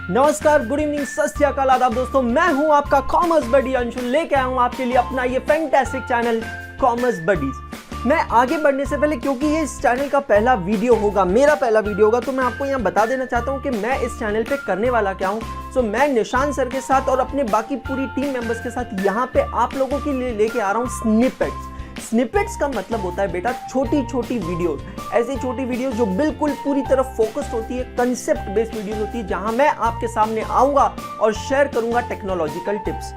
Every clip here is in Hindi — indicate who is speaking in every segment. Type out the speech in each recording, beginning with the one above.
Speaker 1: नमस्कार, गुड इवनिंग, सत श्री अकाल, आदाब दोस्तों। मैं हूं आपका कॉमर्स बडी अंशुल, लेके आया हूं आपके लिए अपना ये फैंटास्टिक चैनल कॉमर्स बडीज। मैं आगे बढ़ने से पहले, क्योंकि ये इस चैनल का पहला वीडियो होगा, मेरा पहला वीडियो होगा, तो मैं आपको यहाँ बता देना चाहता हूँ कि मैं इस चैनल पे करने वाला क्या हूँ। सो मैं निशान सर के साथ और अपने बाकी पूरी टीम मेंबर्स के साथ यहाँ पे आप लोगों के लिए लेके आ रहा हूँ स्निपेट्स। स्निपेट्स का मतलब होता है बेटा छोटी छोटी वीडियोस, ऐसी छोटी वीडियोस जो बिल्कुल पूरी तरह फोकस्ड होती है, कंसेप्ट बेस्ड वीडियोस होती है, जहां मैं आपके सामने आऊंगा और शेयर करूंगा टेक्नोलॉजिकल टिप्स।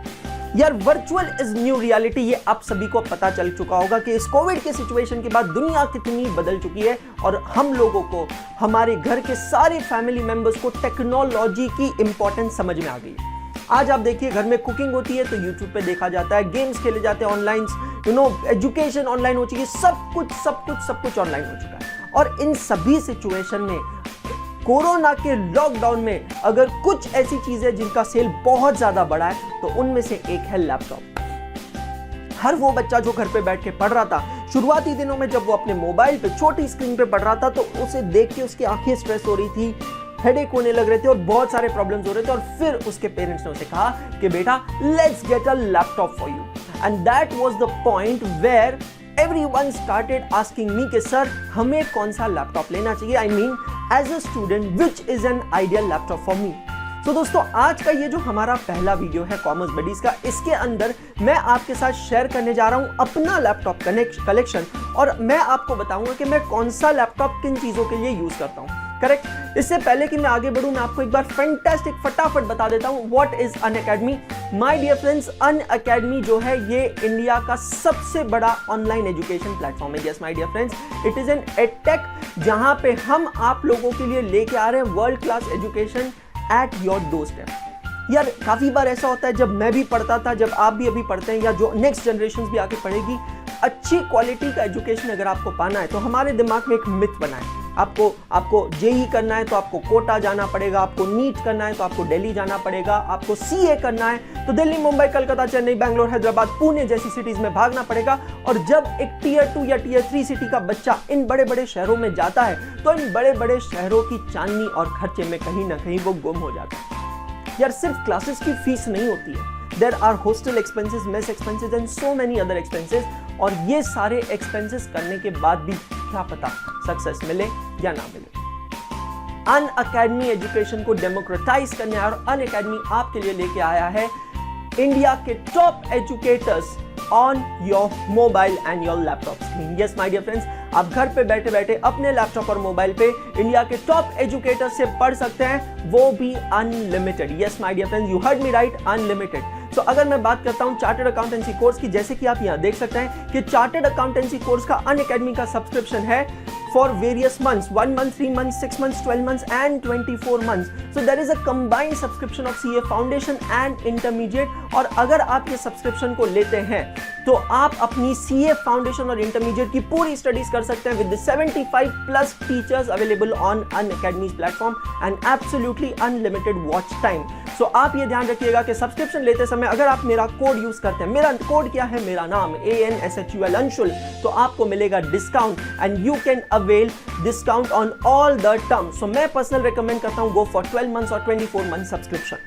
Speaker 1: यार, वर्चुअल इज न्यू रियलिटी, ये आप सभी को पता चल चुका होगा कि इस कोविड के सिचुएशन के बाद दुनिया कितनी बदल चुकी है और हम लोगों को, हमारे घर के सारे फैमिली मेंबर्स को टेक्नोलॉजी की इंपॉर्टेंस समझ में आ गई है। आज आप देखिए, घर में कुकिंग होती है तो यूट्यूब पे देखा जाता है, गेम्स खेले जाते हैं ऑनलाइन, एजुकेशन ऑनलाइन हो चुकी है, सब कुछ ऑनलाइन हो चुका है। और इन सभी सिचुएशन में, कोरोना के लॉकडाउन में, अगर कुछ ऐसी चीजें जिनका सेल बहुत ज्यादा बढ़ा है तो उनमें से एक है लैपटॉप। हर वो बच्चा जो घर पे बैठ के पढ़ रहा था, शुरुआती दिनों में जब वो अपने मोबाइल पे छोटी स्क्रीन पे पढ़ रहा था तो उसे देख के उसकी आंखें स्ट्रेस हो रही थी, हेडेक होने लग रहे थे और बहुत सारे प्रॉब्लम्स हो रहे थे। और फिर उसके पेरेंट्स ने उसे कहा कि बेटा, let's get a laptop for you. And that was the point where everyone started asking me कि सर, हमें कौन सा लैपटॉप लेना चाहिए, I mean as a student which is an ideal laptop for me. तो दोस्तों, आज का ये जो हमारा पहला वीडियो है कॉमर्स बडीज का, इसके अंदर मैं आपके साथ शेयर करने जा रहा हूं अपना लैपटॉप कलेक्शन, और मैं आपको बताऊंगा कि मैं कौन सा लैपटॉप किन चीजों के लिए यूज करता हूं। करेक्ट। इससे पहले कि मैं आगे बढ़ूं, मैं आपको एक बार फैंटास्टिक फटाफट बता देता हूं what is Unacademy. My dear friends, Unacademy जो है ये इंडिया का सबसे बड़ा ऑनलाइन एजुकेशन प्लेटफॉर्म है। Yes my dear friends, it is an edtech, जहां पे हम आप लोगों के लिए लेके आ रहे हैं world class education at your doorstep. यार, काफी बार ऐसा होता है, जब मैं भी पढ़ता था, जब आप भी अभी पढ़ते हैं, या जो नेक्स्ट जनरेशन भी आके पढ़ेगी, अच्छी क्वालिटी का एजुकेशन अगर आपको पाना है तो हमारे दिमाग में एक मिथ बना है, आपको जेई करना है तो आपको कोटा जाना पड़ेगा, आपको नीट करना है तो आपको दिल्ली जाना पड़ेगा, आपको सीए करना है तो दिल्ली, मुंबई, कलकत्ता, चेन्नई, बैंगलोर, हैदराबाद, पुणे जैसी सिटीज में भागना पड़ेगा। और जब एक टियर 2 या टियर 3 सिटी का बच्चा इन बड़े बड़े शहरों में जाता है तो इन बड़े बड़े शहरों की चांदनी और खर्चे में कहीं ना कहीं वो गुम हो जाता है। यार, सिर्फ क्लासेस की फीस नहीं होती है, there are hostel expenses, mess expenses and so many other expenses. और ये सारे एक्सपेंसेस करने के बाद भी क्या पता सक्सेस मिले या ना मिले। अनअकैडमी एजुकेशन को डेमोक्रेटाइज करने आया, और अनअकैडमी आपके लिए लेके आया है इंडिया के top educators on your mobile and your laptop screen. Yes my dear friends, आप घर पे बैठे बैठे अपने लैपटॉप और मोबाइल पे इंडिया के टॉप एजुकेटर्स से पढ़ सकते हैं, वो भी unlimited. Yes my dear friends, you heard me right, unlimited. तो अगर मैं बात करता हूं चार्टर्ड अकाउंटेंसी कोर्स की, जैसे कि आप यहां देख सकते हैं कि चार्टर्ड अकाउंटेंसी कोर्स का अनअकैडमी का सब्सक्रिप्शन है for various months, 1 month, 3 months, 6 months, 12 months and 24 months. So there is a combined subscription of CA Foundation and Intermediate. और अगर आप ये सब्सक्रिप्शन को लेते हैं तो आप अपनी CA Foundation और Intermediate की पूरी स्टडीज कर सकते हैं with the 75+ teachers available on Unacademy's platform and absolutely unlimited watch time. So आप ये ध्यान रखिएगा कि सब्सक्रिप्शन लेते समय अगर आप मेरा कोड यूज करते हैं, मेरा कोड क्या है, मेरा नाम ANSHUL अंशुल, तो आपको मिलेगा discount and you can avail discount on all the terms. So मैं पर्सनल रिकमेंड करता हूं, गो फॉर 12 मंथ्स और 24 मंथ सब्सक्रिप्शन।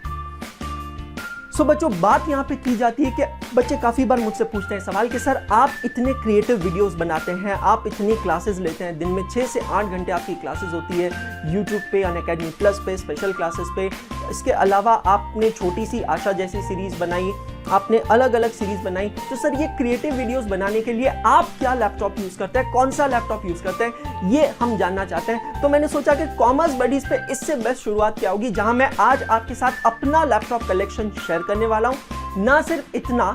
Speaker 1: सो बच्चों, बात यहाँ पे की जाती है कि बच्चे काफ़ी बार मुझसे पूछते हैं सवाल कि सर, आप इतने क्रिएटिव वीडियोस बनाते हैं, आप इतनी क्लासेस लेते हैं, दिन में 6 से 8 घंटे आपकी क्लासेस होती है यूट्यूब पे, अनअकैडमी प्लस पे, स्पेशल क्लासेस पे। इसके अलावा आपने छोटी सी आशा जैसी सीरीज बनाई, आपने अलग अलग सीरीज बनाई। तो सर, ये क्रिएटिव वीडियोस बनाने के लिए आप क्या लैपटॉप यूज करते हैं, कौन सा लैपटॉप यूज करते हैं, ये हम जानना चाहते हैं। तो मैंने सोचा कि कॉमर्स बडीज पे इससे बेस्ट शुरुआत क्या होगी, जहां मैं आज आपके साथ अपना लैपटॉप कलेक्शन शेयर करने वाला हूं। ना सिर्फ इतना,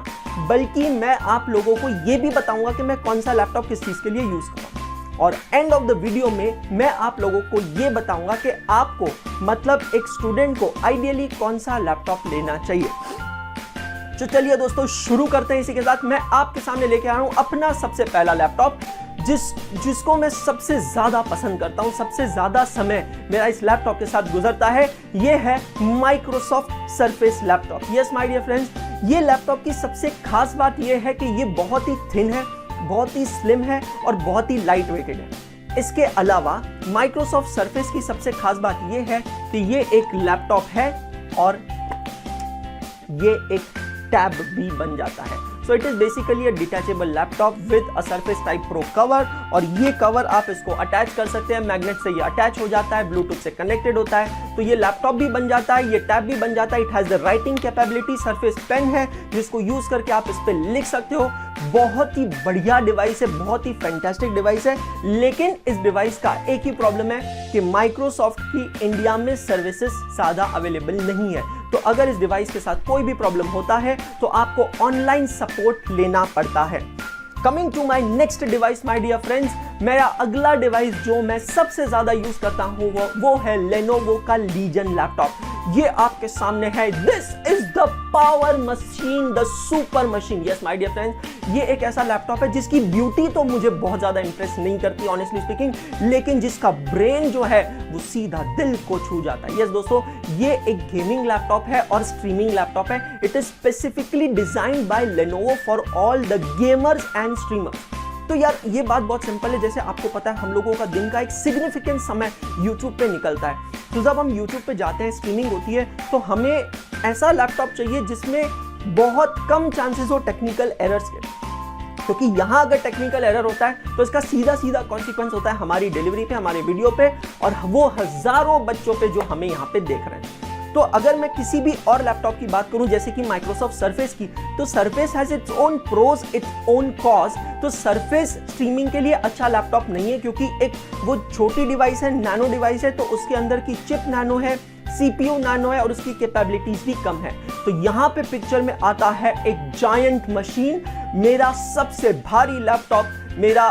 Speaker 1: बल्कि मैं आप लोगों को ये भी बताऊंगा कि मैं कौन सा लैपटॉप किस चीज के लिए यूज करूं। और एंड ऑफ द वीडियो में मैं आप लोगों को ये बताऊंगा कि आपको, मतलब एक स्टूडेंट को, आइडियली कौन सा लैपटॉप लेना चाहिए। तो चलिए दोस्तों, शुरू करते हैं। इसी के साथ मैं आपके सामने लेके आ रहा हूं अपना सबसे पहला लैपटॉप, जिसको मैं सबसे ज्यादा पसंद करता हूं, सबसे ज्यादा समय मेरा इस लैपटॉप के साथ गुजरता है। ये है Microsoft surface laptop. Yes my dear friends, ये लैपटॉप की सबसे खास बात यह है कि ये बहुत ही थिन है, बहुत ही स्लिम है और बहुत ही लाइट वेटेड है। इसके अलावा माइक्रोसॉफ्ट सरफेस की सबसे खास बात यह है कि ये एक लैपटॉप है और ये एक टैब भी बन जाता है। So it is basically a detachable laptop with a surface type pro cover, और ये कवर आप इसको अटैच कर सकते हैं, मैग्नेट से ये अटैच हो जाता है, ब्लूटूथ से कनेक्टेड होता है, तो ये लैपटॉप भी बन जाता है, ये टैब भी बन जाता है। It has the writing capability, surface pen है जिसको यूज करके आप इस पे लिख सकते हो। बहुत ही बढ़िया डिवाइस है, बहुत ही फैंटास्टिक डिवाइस है, लेकिन इस डिवाइस का एक ही प्रॉब्लम है कि माइक्रोसॉफ्ट की इंडिया में सर्विसेज ज्यादा अवेलेबल नहीं है। तो अगर इस डिवाइस के साथ कोई भी प्रॉब्लम होता है तो आपको ऑनलाइन सपोर्ट लेना पड़ता है। Coming to my next device my dear friends, मेरा अगला डिवाइस जो मैं सबसे ज्यादा यूज करता हूं वो है लेनोवो का लीजन लैपटॉप। ये आपके सामने है, this is the power machine, the super machine. Yes my dear friends, ये एक ऐसा लैपटॉप है जिसकी ब्यूटी तो मुझे बहुत ज्यादा इंप्रेस नहीं करती ऑनेस्टली स्पीकिंग, लेकिन जिसका ब्रेन जो है वो सीधा दिल को छू जाता है। यस दोस्तों, ये एक गेमिंग लैपटॉप है और स्ट्रीमिंग लैपटॉप है। It is specifically designed by Lenovo for all the gamers and streamers. तो यार ये बात बहुत सिंपल है, जैसे आपको पता है हम लोगों का दिन का एक सिग्निफिकेंट समय YouTube पे निकलता है, तो जब हम YouTube पे जाते हैं, स्ट्रीमिंग होती है, तो हमें ऐसा लैपटॉप चाहिए जिसमें बहुत कम चांसेस हो टेक्निकल एरर्स के, क्योंकि यहाँ अगर टेक्निकल एरर होता है तो इसका सीधा सीधा कॉन्सिक्वेंस होता है हमारी डिलीवरी पे, हमारे वीडियो पे, और वो हजारों बच्चों पे जो हमें यहाँ पे देख रहे हैं। तो अगर मैं किसी भी और लैपटॉप की बात करूं जैसे कि माइक्रोसॉफ्ट सरफेस की, तो surface has its own pros, its own cons. तो सरफेस स्ट्रीमिंग के लिए अच्छा लैपटॉप नहीं है, क्योंकि एक वो छोटी डिवाइस है, नैनो डिवाइस है, तो उसके अंदर की चिप नैनो है, CPU नैनो है और उसकी कैपेबिलिटीज भी कम है। तो यहाँ पे पिक्चर में आता है एक जायंट मशीन, मेरा सबसे भारी लैपटॉप, मेरा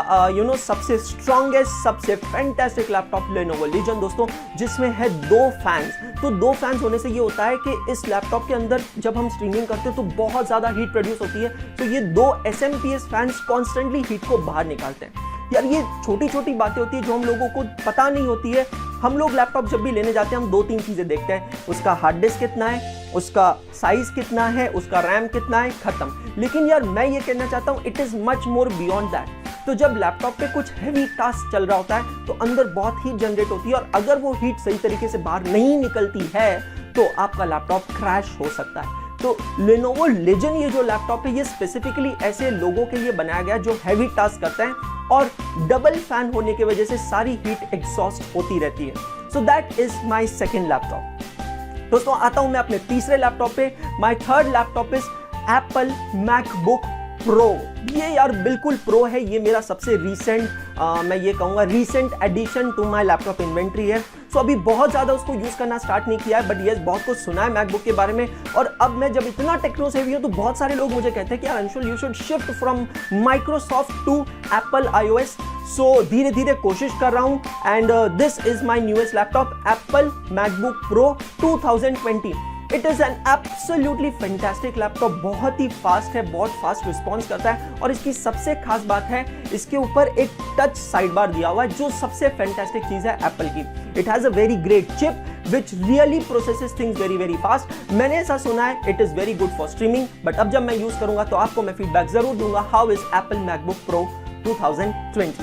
Speaker 1: सबसे स्ट्रॉन्गेस्ट, सबसे फैंटास्टिक लैपटॉप लेनोवो लीजन दोस्तों, जिसमें है 2 फैंस। तो 2 फैंस होने से ये होता है कि इस लैपटॉप के अंदर जब हम स्ट्रीमिंग करते हैं तो बहुत ज्यादा हीट प्रोड्यूस होती है, तो ये 2 SMPS फैंस कॉन्स्टेंटली हीट को बाहर निकालते हैं। यार ये छोटी छोटी बातें होती है जो हम लोगों को पता नहीं होती है। हम लोग लैपटॉप जब भी लेने जाते हैं हम 2-3 चीजें देखते हैं, उसका हार्ड डिस्क कितना है, उसका साइज कितना है, उसका रैम कितना है, खत्म। लेकिन यार मैं ये कहना चाहता हूँ it is much more beyond that. तो जब लैपटॉप पे कुछ हैवी टास्क चल रहा होता है तो अंदर बहुत हीट जनरेट होती है, और अगर वो हीट सही तरीके से बाहर नहीं निकलती है तो आपका लैपटॉप क्रैश हो सकता है। तो लेनोवो लीजन ये जो लैपटॉप है ये स्पेसिफिकली ऐसे लोगों के लिए बनाया गया जो हैवी टास्क करते हैं, और डबल फैन होने की वजह से सारी हीट एग्जॉस्ट होती रहती है। So that is my second laptop. दोस्तों आता हूं मैं अपने तीसरे लैपटॉप पे। My third laptop is Apple MacBook pro. ये यार बिल्कुल प्रो है, ये मेरा सबसे रीसेंट मैं ये कहूँगा recent addition to my laptop inventory है। सो अभी बहुत ज़्यादा उसको यूज़ करना स्टार्ट नहीं किया है, बट यस बहुत कुछ सुना है मैकबुक के बारे में। और अब मैं जब इतना टेक्नो सेवी हूँ तो बहुत सारे लोग मुझे कहते हैं कि यार Anshul you should shift from Microsoft to Apple iOS। So धीरे धीरे कोशिश कर रहा हूँ, and this is my newest laptop Apple MacBook pro 2020। It is an absolutely fantastic laptop, बहुत ही फास्ट है, बहुत फास्ट रिस्पॉन्स करता है, और इसकी सबसे खास बात है इसके ऊपर एक टच साइड बार दिया हुआ है जो सबसे फैंटास्टिक चीज है एप्पल की। It has a very great chip which really processes things very very fast। मैंने ऐसा सुना है it is very good for streaming, but अब जब मैं यूज करूंगा तो आपको मैं फीडबैक जरूर दूंगा। How is Apple MacBook pro 2020।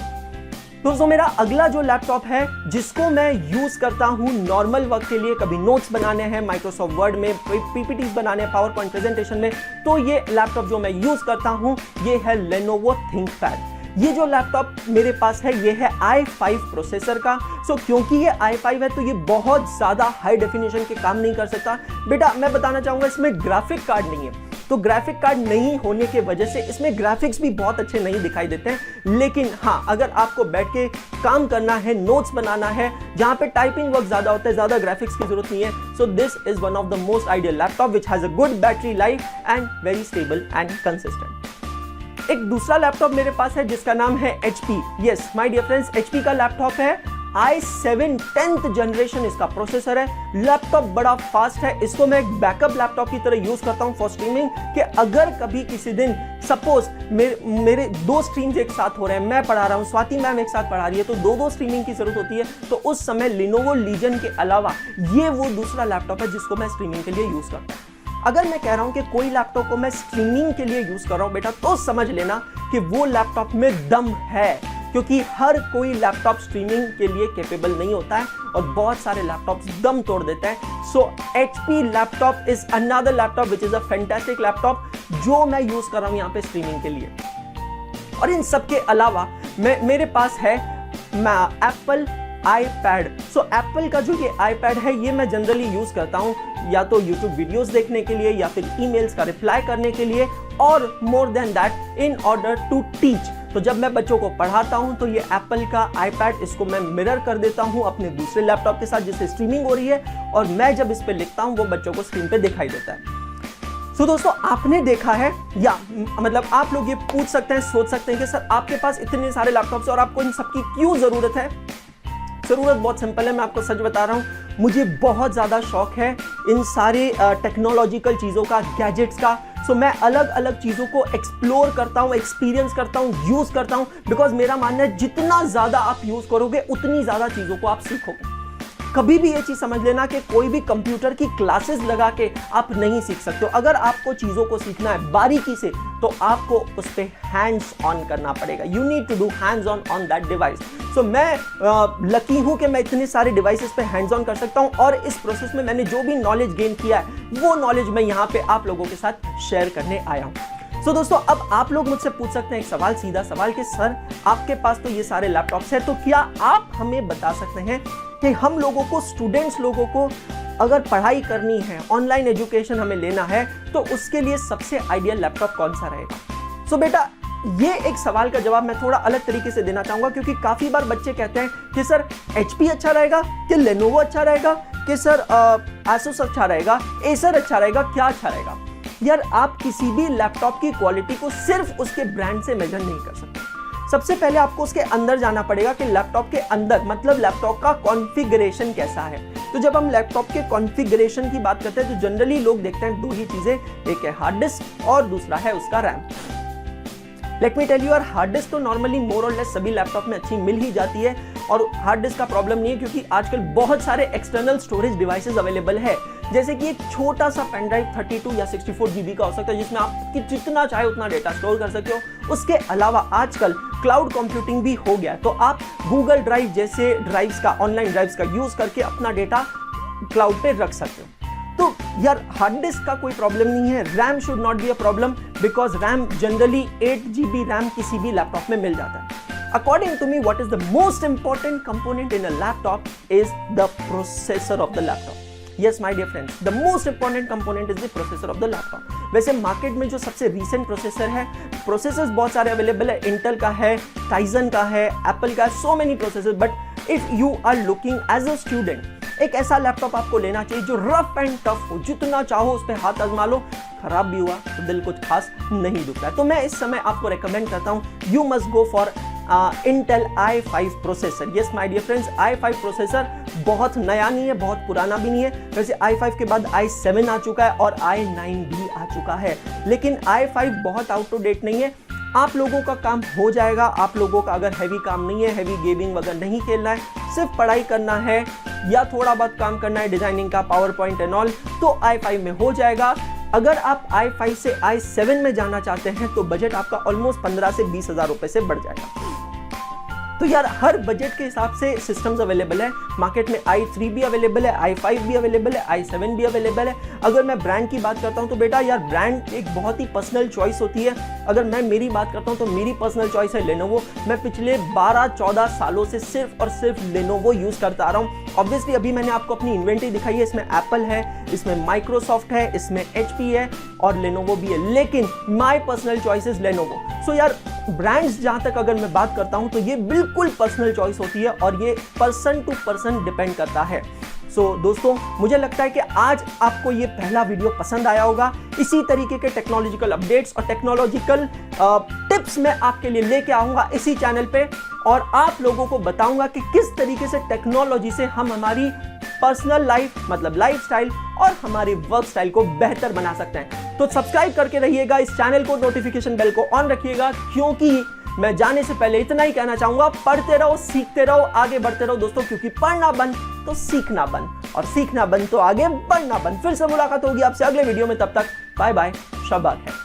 Speaker 1: दोस्तों मेरा अगला जो लैपटॉप है जिसको मैं यूज करता हूं नॉर्मल वर्क के लिए, कभी नोट्स बनाने हैं माइक्रोसॉफ्ट वर्ड में, पीपीटीज बनाने हैं पावर पॉइंट प्रेजेंटेशन में, तो ये लैपटॉप जो मैं यूज करता हूं ये है लेनोवो थिंकपैड। ये जो लैपटॉप मेरे पास है ये है i5 प्रोसेसर का। सो क्योंकि ये i5 है तो ये बहुत ज्यादा हाई डेफिनेशन के काम नहीं कर सकता। बेटा मैं बताना चाहूंगा इसमें ग्राफिक कार्ड नहीं है, तो ग्राफिक कार्ड नहीं होने के वजह से इसमें ग्राफिक्स भी बहुत अच्छे नहीं दिखाई देते हैं। लेकिन हाँ अगर आपको बैठ के काम करना है, नोट्स बनाना है, जहां पे टाइपिंग वर्क ज्यादा होता है, ज्यादा ग्राफिक्स की जरूरत नहीं है, so this is one of the most ideal laptop which has a good battery life and very stable and consistent. एक दूसरा लैपटॉप मेरे पास है जिसका नाम है HP। Yes my dear friends, HP का लैपटॉप है i7 10th जनरेशन इसका प्रोसेसर है। लैपटॉप बड़ा फास्ट है, इसको मैं एक बैकअप लैपटॉप की तरह यूज करता हूं फॉर स्ट्रीमिंग, कि अगर कभी किसी दिन सपोज मेरे 2 स्ट्रीम्स एक साथ हो रहे हैं, मैं पढ़ा रहा हूं, स्वाति मैम एक साथ पढ़ा रही है, तो 2 स्ट्रीमिंग की जरूरत होती है, तो उस समय लिनोवो लीजन के अलावा ये वो दूसरा लैपटॉप है जिसको मैं स्ट्रीमिंग के लिए यूज करता हूं। अगर मैं कह रहा हूं कि कोई लैपटॉप को मैं स्ट्रीमिंग के लिए यूज कर रहा हूं बेटा, तो समझ लेना कि वो लैपटॉप में दम है, क्योंकि हर कोई लैपटॉप स्ट्रीमिंग के लिए कैपेबल नहीं होता है और बहुत सारे लैपटॉप्स दम तोड़ देते हैं। सो HP laptop is another laptop which is a fantastic laptop जो मैं यूज कर रहा हूं यहाँ पे स्ट्रीमिंग के लिए। और इन सब के अलावा मेरे पास है एप्पल iPad। सो एप्पल का जो ये iPad है ये मैं जनरली यूज करता हूँ या तो YouTube वीडियोस देखने के लिए या फिर ईमेल्स का रिप्लाई करने के लिए, और more than that in order to teach. तो जब मैं बच्चों को पढ़ाता हूं तो ये एप्पल का iPad, इसको मैं मिरर कर देता हूं अपने दूसरे लैपटॉप के साथ जिससे स्ट्रीमिंग हो रही है, और मैं जब इस पे लिखता हूं वो बच्चों को स्क्रीन पे दिखाई देता है। सो दोस्तों, आपने देखा है या मतलब आप लोग ये पूछ सकते हैं, सोच सकते हैं कि सर आपके पास इतने सारे लैपटॉप्स और आपको इन सबकी क्यों जरूरत है? जरूरत बहुत सिंपल है, मैं आपको सच बता रहा हूं, मुझे बहुत ज्यादा शौक है इन सारे टेक्नोलॉजिकल चीजों का, गैजेट्स का। सो मैं अलग अलग चीजों को एक्सप्लोर करता हूं, एक्सपीरियंस करता हूं, यूज करता हूं, बिकॉज मेरा मानना है जितना ज्यादा आप यूज करोगे उतनी ज्यादा चीजों को आप सीखोगे। कभी भी ये चीज समझ लेना कि कोई भी कंप्यूटर की क्लासेस लगा के आप नहीं सीख सकते हो। अगर आपको चीजों को सीखना है बारीकी से तो आपको उस पे हैंड्स ऑन करना पड़ेगा। You need to do hands on that device. So मैं लकी हूं कि मैं इतने सारे डिवाइसेस पे हैंड्स ऑन कर सकता हूं, और इस प्रोसेस में मैंने जो भी नॉलेज गेन किया है वो नॉलेज मैं यहाँ पे आप लोगों के साथ शेयर करने आया हूं। सो दोस्तों, अब आप लोग मुझसे पूछ सकते हैं एक सवाल, सीधा सवाल कि सर आपके पास तो ये सारे लैपटॉप्स हैं, तो क्या आप हमें बता सकते हैं कि हम लोगों को, स्टूडेंट्स लोगों को अगर पढ़ाई करनी है, ऑनलाइन एजुकेशन हमें लेना है, तो उसके लिए सबसे आइडियल लैपटॉप कौन सा रहेगा? सो बेटा, ये एक सवाल का जवाब मैं थोड़ा अलग तरीके से देना चाहूंगा, क्योंकि काफी बार बच्चे कहते हैं कि सर HP अच्छा रहेगा, कि लेनोवो अच्छा रहेगा, कि सर Asus अच्छा रहेगा, एसर अच्छा रहेगा, क्या अच्छा रहेगा? यार, आप किसी भी लैपटॉप की क्वालिटी को सिर्फ उसके ब्रांड से मेजर नहीं कर सकते। सबसे पहले आपको उसके अंदर जाना पड़ेगा कि लैपटॉप के अंदर, मतलब लैपटॉप का कॉन्फ़िगरेशन कैसा है। तो जब हम लैपटॉप के कॉन्फ़िगरेशन की बात करते हैं तो जनरली लोग देखते हैं दो ही चीजें, एक है हार्ड डिस्क और दूसरा है उसका RAM. Let me tell you, यार हार्ड डिस्क तो नॉर्मली मोर और लेस सभी लैपटॉप में अच्छी मिल ही जाती है, और हार्ड डिस्क का प्रॉब्लम नहीं है, क्योंकि आजकल बहुत सारे एक्सटर्नल स्टोरेज डिवाइसेस अवेलेबल है, जैसे कि एक छोटा सा पेन ड्राइव 32 या 64 GB का हो सकता है, जिसमें आप जितना चाहे उतना डेटा स्टोर कर सकते हो। उसके अलावा आजकल क्लाउड कंप्यूटिंग भी हो गया, तो आप गूगल ड्राइव जैसे ड्राइव्स का, ऑनलाइन ड्राइव्स का यूज करके अपना डेटा क्लाउड पे रख सकते हो। तो यार हार्ड डिस्क का कोई प्रॉब्लम नहीं है। RAM should not be a problem, because RAM generally 8 GB RAM किसी भी लैपटॉप में मिल जाता है। According to me, what is the most important component in a laptop is the processor of the laptop. Yes, my dear friends, the most important component is the processor of the laptop. वैसे मार्केट में जो सबसे रीसेंट प्रोसेसर है, प्रोसेसर्स बहुत सारे अवेलेबल है, इंटेल का है, टाइजन का है, एप्पल का है, so many processors. But if you are looking as a student, एक ऐसा लैपटॉप आपको लेना चाहिए जो रफ एंड टफ हो, जितना चाहो उस पर हाथ आजमा लो, खराब भी हुआ तो दिल कुछ खास नहीं दुखता है। तो मैं इस समय आपको रेकमेंड करता हूँ, you must go for Intel i5 processor. Yes my dear friends, i5 processor बहुत नया नहीं है, बहुत पुराना भी नहीं है। वैसे i5 के बाद i7 आ चुका है और i9 भी आ चुका है, लेकिन i5 बहुत आउट टू डेट नहीं है। आप लोगों का काम हो जाएगा। आप लोगों का अगर हैवी काम नहीं है, हैवी गेमिंग वगैरह नहीं खेलना है, सिर्फ पढ़ाई करना है या थोड़ा बहुत काम करना है डिजाइनिंग का, पावर पॉइंट एंड ऑल, तो i5 में हो जाएगा। अगर आप i5 से i7 में जाना चाहते हैं तो बजट आपका ऑलमोस्ट 15 से 20 हज़ार रुपए से बढ़ जाएगा। तो यार हर बजट के हिसाब से सिस्टम्स अवेलेबल है मार्केट में। i3 भी अवेलेबल है, i5 भी अवेलेबल है, i7 भी अवेलेबल है। अगर मैं ब्रांड की बात करता हूं तो बेटा यार ब्रांड एक बहुत ही पर्सनल चॉइस होती है। अगर मैं मेरी बात करता हूं तो मेरी पर्सनल चॉइस है लेनोवो। मैं पिछले 12-14 सालों से सिर्फ और सिर्फ लेनोवो यूज करता आ रहा हूं। ऑब्वियसली अभी मैंने आपको अपनी इन्वेंटरी दिखाई है, इसमें एप्पल है, इसमें माइक्रोसॉफ्ट है, इसमें HP है और लेनोवो भी है, लेकिन my personal choice is Lenovo. So यार ब्रांड्स जहां तक अगर मैं बात करता हूं तो ये बिल्कुल पर्सनल चॉइस होती है और ये पर्सन टू पर्सन डिपेंड करता है। दोस्तों मुझे लगता है कि आज आपको ये पहला वीडियो पसंद आया होगा। इसी तरीके के टेक्नोलॉजिकल अपडेट्स और टेक्नोलॉजिकल टिप्स मैं आपके लिए लेके आऊंगा इसी चैनल पे, और आप लोगों को बताऊंगा कि किस तरीके से टेक्नोलॉजी से हम हमारी पर्सनल लाइफ, मतलब लाइफस्टाइल और हमारी वर्क स्टाइल को बेहतर बना सकते हैं। तो सब्सक्राइब करके रहिएगा इस चैनल को, नोटिफिकेशन बेल को ऑन रखिएगा, क्योंकि मैं जाने से पहले इतना ही कहना चाहूंगा, पढ़ते रहो, सीखते रहो, आगे बढ़ते रहो दोस्तों, क्योंकि पढ़ना बंद तो सीखना बंद, और सीखना बंद तो आगे बढ़ना बंद। फिर से मुलाकात होगी आपसे अगले वीडियो में, तब तक बाय बाय, शब बखैर।